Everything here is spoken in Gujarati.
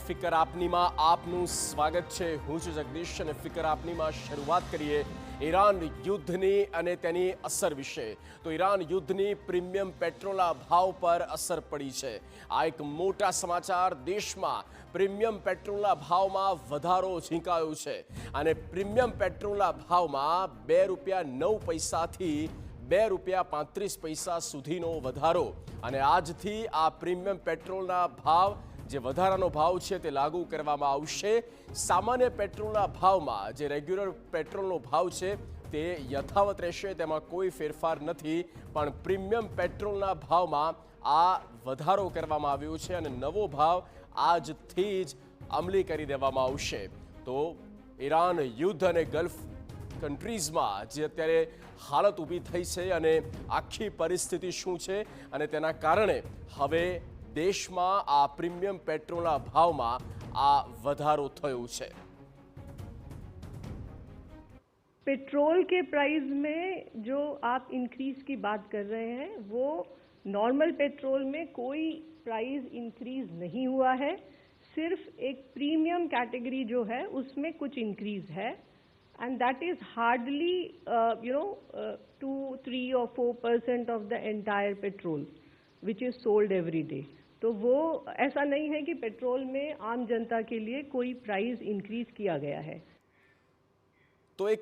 ફિકર આપનીમાં આપનું સ્વાગત છે। હું છું જગદીશ અને ફિકર આપનીમાં શરૂઆત કરીએ ઈરાન યુદ્ધની અને તેની અસર વિશે। તો ઈરાન યુદ્ધની પ્રીમિયમ પેટ્રોલના ભાવ પર અસર પડી છે। આ એક મોટા સમાચાર। દેશમાં પ્રીમિયમ પેટ્રોલના ભાવમાં વધારો ઝીંકાયો છે અને પ્રીમિયમ પેટ્રોલના ભાવમાં ₹2.09થી ₹2.35 સુધીનો વધારો અને આજથી આ પ્રીમિયમ પેટ્રોલના ભાવ જે વધારાનો ભાવ છે તે લાગુ કરવામાં આવશે। સામાન્ય પેટ્રોલના ભાવમાં જે રેગ્યુલર પેટ્રોલનો ભાવ છે તે યથાવત રહેશે, તેમાં કોઈ ફેરફાર નથી, પણ પ્રીમિયમ પેટ્રોલના ભાવમાં આ વધારો કરવામાં આવ્યો છે અને નવો ભાવ આજથી જ અમલી કરી દેવામાં આવશે। તો ઈરાન યુદ્ધ અને ગલ્ફ કન્ટ્રીઝમાં જે અત્યારે હાલત ઊભી થઈ છે અને આખી પરિસ્થિતિ શું છે અને તેના કારણે હવે દેશમાં આ પ્રીમિયમ પેટ્રોલના ભાવમાં આ વધારો થયો છે। पेट्रोल के प्राइस में जो आप इंक्रीज की बात कर रहे हैं वो नॉर्मल पेट्रोल में कोई प्राइस इंक्रीज नहीं हुआ है। सिर्फ एक प्रीमियम कैटेगरी जो है उसमें कुछ इंक्रीज है एंड दैट इज हार्डली 2, 3 और 4% of the entire petrol which is sold every day. तो वो ऐसा नहीं है कि पेट्रोल में आम जनता के लिए कोई प्राइस इंक्रीज किया गया है। तो एक